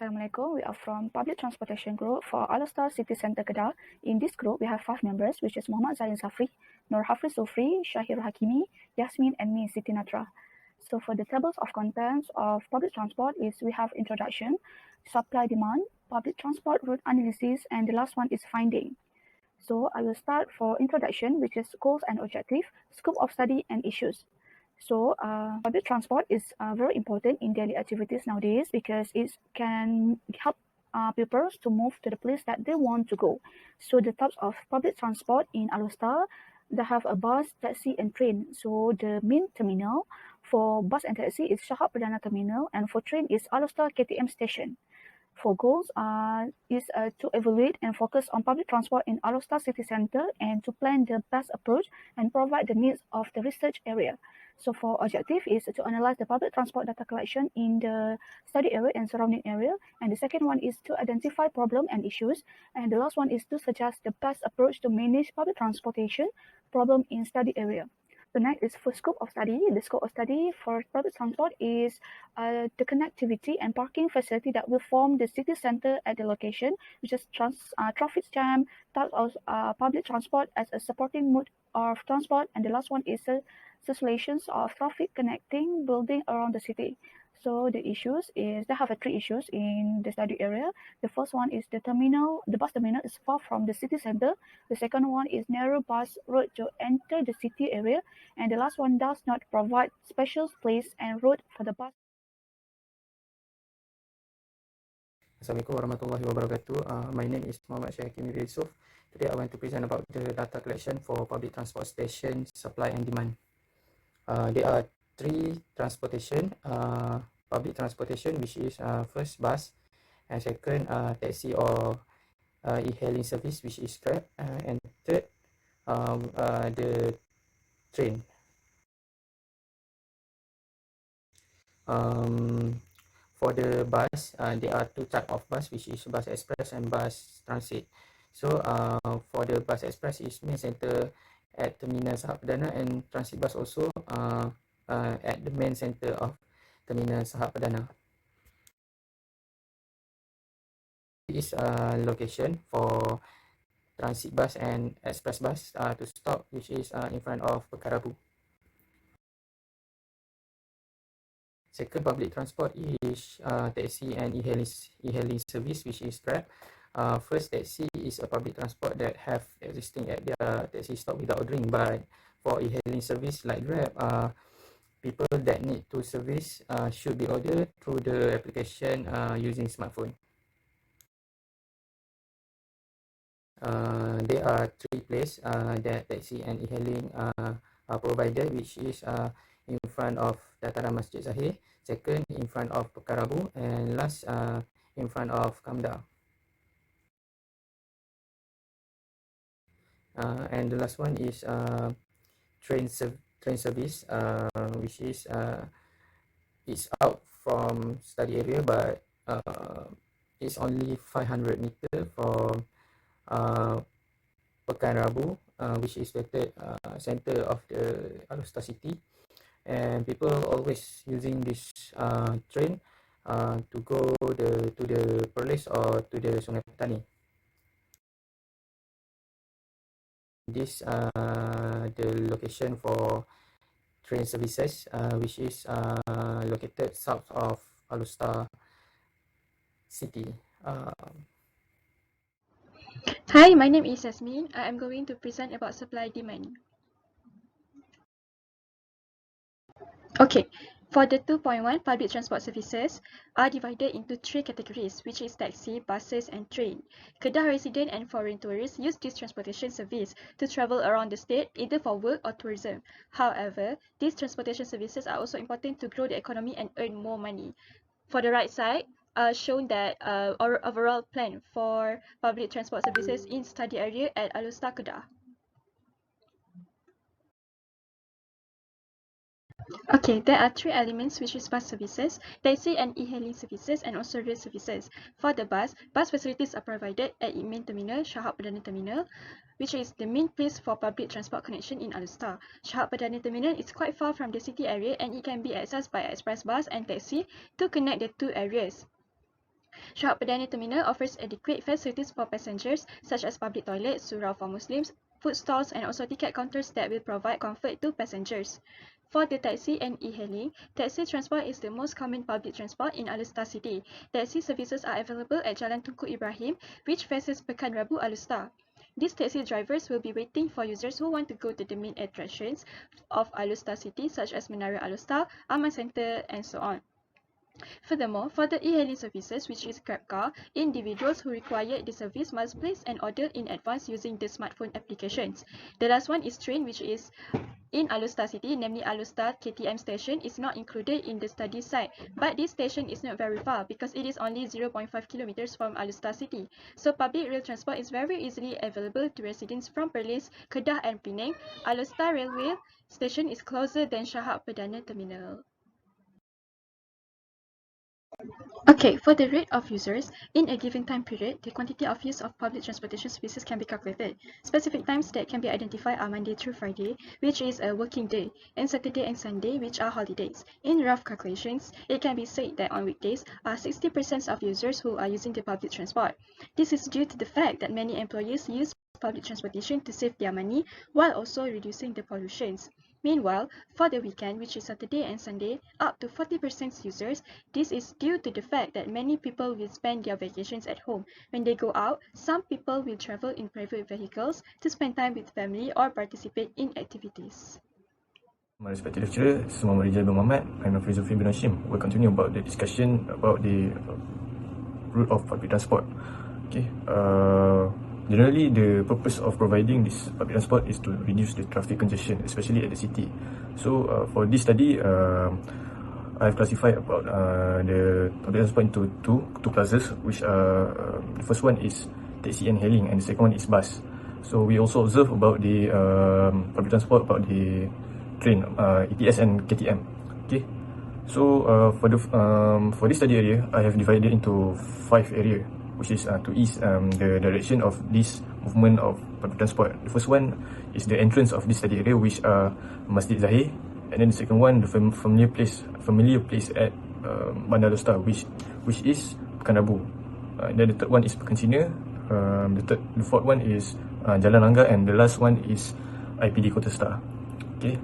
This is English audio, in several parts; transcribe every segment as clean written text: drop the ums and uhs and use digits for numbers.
Assalamualaikum. We are from Public Transportation Group for Alostar City Centre Kedah. In this group, we have 5 members, which is Muhammad Zain Safri, Nur Hafiz Sufri, Shahir Hakimi, Yasmin, and me, Siti Natra. So for the tables of contents of public transport is we have introduction, supply demand, public transport route analysis, and the last one is finding. So I will start for introduction, which is goals and objective, scope of study, and issues. So public transport is very important in daily activities nowadays because it can help people to move to the place that they want to go. So the types of public transport in Alostar, they have a bus, taxi, and train. So the main terminal for bus and taxi is Shahab Perdana Terminal, and for train is Alostar KTM Station. For goals is to evaluate and focus on public transport in Alostar City Centre and to plan the best approach and provide the needs of the research area. So for objective is to analyze the public transport data collection in the study area and surrounding area. And the second one is to identify problem and issues. And the last one is to suggest the best approach to manage public transportation problem in study area. The next is for scope of study. The scope of study for public transport is the connectivity and parking facility that will form the city center at the location, which is traffic jam, types of public transport as a supporting mode of transport, and the last one is solutions of traffic connecting building around the city. So the issues is they have 3 issues in the study area. The first one is the bus terminal is far from the city center. The second one is narrow bus road to enter the city area, and the last one does not provide special place and road for the bus. Assalamualaikum warahmatullahi wabarakatuh. My name is Muhammad Syahkim Yusuf. Today I want to present about the data collection for public transport station supply and demand. There are 3 transportation, public transportation, which is first bus, and second taxi or e-hailing service, which is Grab, and third the train. For the bus, there are 2 types of bus, which is bus express and bus transit. So for the bus express is main center at terminal Sahab Perdana, and transit bus also at the main center of terminal Sahab Perdana. This is location for transit bus and express bus to stop, which is in front of Pekarabu. Second public transport is taxi and e-hailing service, which is Grab. First, taxi is a public transport that have existing at their taxi stop without ordering, but for e-hailing service like Grab, people that need to service should be ordered through the application using smartphone. There are 3 places that taxi and e-hailing are provided, which is in front of Dataran Masjid Zahir, second in front of Pekarabu, and last in front of Kamda. And the last one is train service, which is it's out from study area, but it's only 500 meter from Pekarabu, which is located center of the Alostar city, and people always using this train to go to the Perlis or to the Sungai Petani. This the location for train services, which is located south of Alostar city. Hi, my name is Yasmin. I am going to present about supply demand. Okay, for the 2.1 public transport services are divided into 3 categories, which is taxi, buses, and train. Kedah resident and foreign tourists use this transportation service to travel around the state either for work or tourism. However, these transportation services are also important to grow the economy and earn more money. For the right side, shown that our overall plan for public transport services in study area at Alostar Kedah. Okay, there are 3 elements, which is bus services, taxi and e-hailing services, and also rail services. For the bus facilities are provided at main terminal, Shahab Perdana Terminal, which is the main place for public transport connection in Alostar. Shahab Perdana Terminal is quite far from the city area, and it can be accessed by express bus and taxi to connect the 2 areas. Shahab Perdana Terminal offers adequate facilities for passengers such as public toilets, surau for Muslims, food stalls and also ticket counters that will provide comfort to passengers. For the taxi and e-hailing, taxi transport is the most common public transport in Alustar City. Taxi services are available at Jalan Tunku Ibrahim, which faces Pekan Rabu Alustar. These taxi drivers will be waiting for users who want to go to the main attractions of Alustar City such as Menara Alustar, Aman Center and so on. Furthermore, for the e-hailing services, which is GrabCar, individuals who require the service must place an order in advance using the smartphone applications. The last one is train, which is in Alustar City, namely Alustar KTM station is not included in the study site, but this station is not very far because it is only 0.5 kilometers from Alustar City. So public rail transport is very easily available to residents from Perlis, Kedah and Penang. Alustar railway station is closer than Shahab Perdana Terminal. Okay, for the rate of users, in a given time period, the quantity of use of public transportation services can be calculated. Specific times that can be identified are Monday through Friday, which is a working day, and Saturday and Sunday, which are holidays. In rough calculations, it can be said that on weekdays, 60% of users who are using the public transport. This is due to the fact that many employees use public transportation to save their money while also reducing the pollutions. Meanwhile, for the weekend, which is Saturday and Sunday, up to 40% users, this is due to the fact that many people will spend their vacations at home. When they go out, some people will travel in private vehicles to spend time with family or participate in activities. My respected lecturer, Muhammad Rijal bin Muhammad, I'm Nafri Zulfi bin Hashim. We'll continue about the discussion about the route of public transport. Okay. Generally, the purpose of providing this public transport is to reduce the traffic congestion, especially at the city. So, for this study, I've classified about the public transport into two classes, which the first one is taxi and hailing, and the second one is bus. So, we also observe about the public transport, about the train, ETS and KTM. Okay. So, for this study area, I have divided into 5 areas, which is to ease the direction of this movement of public transport. The first one is the entrance of this study area, which are Masjid Zahir, and then the second one, the familiar place at Bandar Alustar, which is Pekan Rabu. And then the third one is Pekan Cina. The fourth one is Jalan Langgar, and the last one is IPD Kota Star. Okay.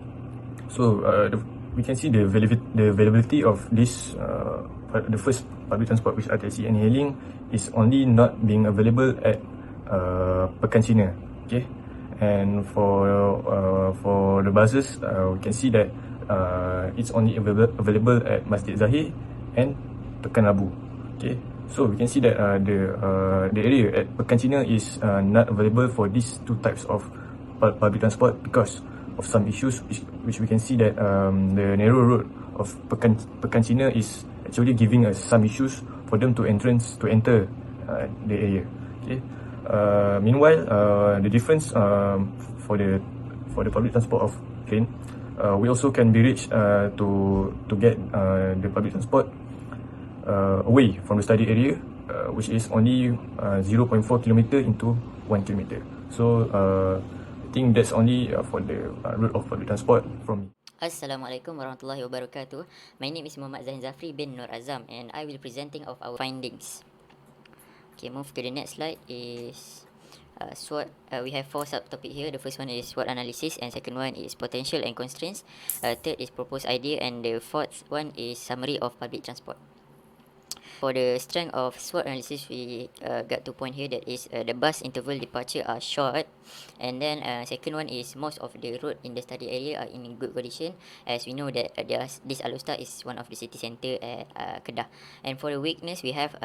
So we can see the availability of this the first public transport, which are taxi and hailing, is only not being available at Pekan Cina. Okay, and for the buses, we can see that it's only available at Masjid Zahir and Pekan Rabu. Okay, so we can see that the area at Pekan Cina is not available for these two types of public transport because of some issues, which we can see that the narrow road of Pekan Cina is actually giving us some issues for them to enter the area. Okay. Meanwhile, the difference for the public transport of train, we also can be reached to get the public transport away from the study area, which is only 0.4 km into 1 km. So I think that's only for the route of public transport from me. Assalamualaikum warahmatullahi wabarakatuh. My name is Muhammad Zain Zafri bin Nur Azam, and I will presenting of our findings. Okay, move to the next slide is SWOT. We have 4 subtopic here. The first one is SWOT analysis, and second one is potential and constraints. Third is proposed idea, and the fourth one is summary of public transport. For the strength of SWOT analysis, we got to point here that is the bus interval departure are short, and then second one is most of the road in the study area are in good condition, as we know that this Alustar is one of the city centre at Kedah. And for the weakness, we have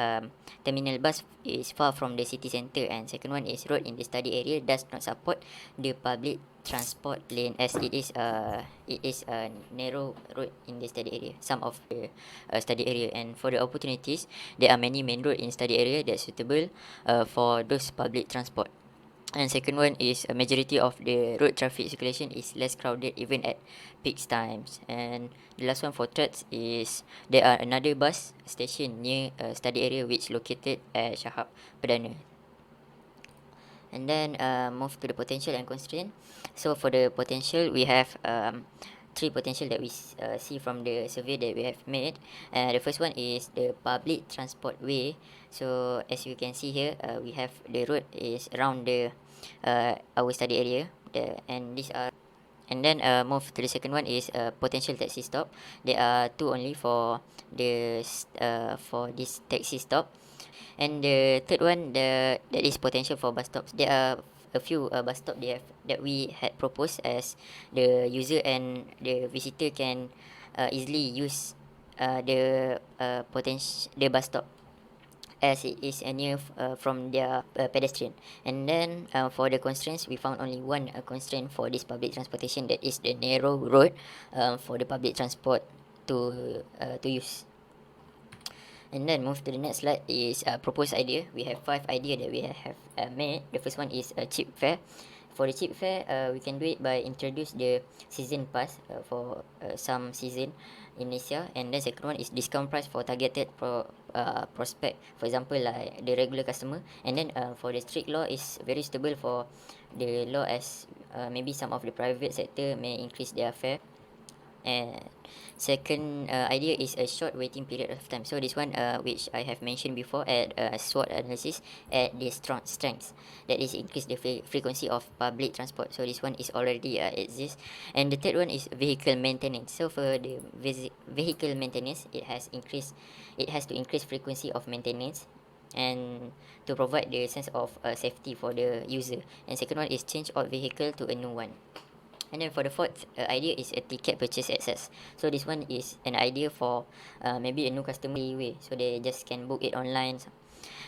terminal bus is far from the city centre, and second one is road in the study area does not support the public transport lane, as it is a narrow road in the study area, some of the study area. And for the opportunities, there are many main road in study area that's suitable for those public transport. And second one is a majority of the road traffic circulation is less crowded even at peak times. And the last one for threats is there are another bus station near study area which located at Shahab Perdana. And then move to the potential and constraint. So for the potential, we have three potential that we see from the survey that we have made. The first one is the public transport way. So as you can see here, we have the road is around the our study area, and these are. And then move to the second one is potential taxi stop. There are two only for for this taxi stop. And the third one, that is potential for bus stops. There are a few bus stop that we had proposed, as the user and the visitor can easily use the bus stop, as it is near from their pedestrian. And then for the constraints, we found only one constraint for this public transportation, that is the narrow road for the public transport to use. And then move to the next slide is proposed idea. We have 5 ideas that we have made. The first one is a cheap fare. For the cheap fare, we can do it by introduce the season pass for some season in Asia. And then second one is discount price for targeted prospect, for example like the regular customer. And then for the strict law is very suitable for the law, as maybe some of the private sector may increase their fare. And second idea is a short waiting period of time. So this one, which I have mentioned before at SWOT analysis, at the strengths, that is increase the frequency of public transport. So this one is already exists. And the third one is vehicle maintenance. So for the vehicle maintenance, it has to increase frequency of maintenance, and to provide the sense of safety for the user. And second one is change of vehicle to a new one. And then for the fourth idea is a ticket purchase access. So this one is an idea for maybe a new customer way, so they just can book it online.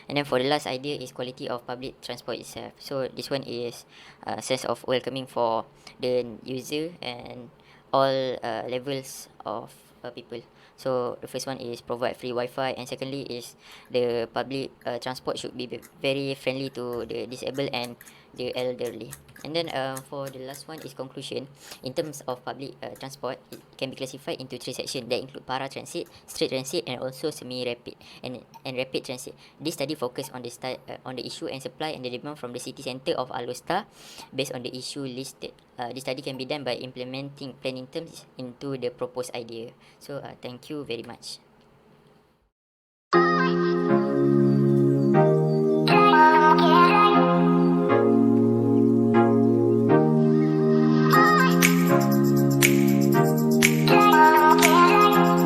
And then for the last idea is quality of public transport itself. So this one is sense of welcoming for the user and all levels of people. So the first one is provide free Wi-Fi, and secondly is the public transport should be very friendly to the disabled and the elderly. And then for the last one is conclusion. In terms of public transport, it can be classified into 3 sections that include para-transit, straight transit, and also semi-rapid and rapid transit. This study focused on the issue and supply and the demand from the city centre of Alor based on the issue listed. This study can be done by implementing planning terms into the proposed idea. So thank you very much.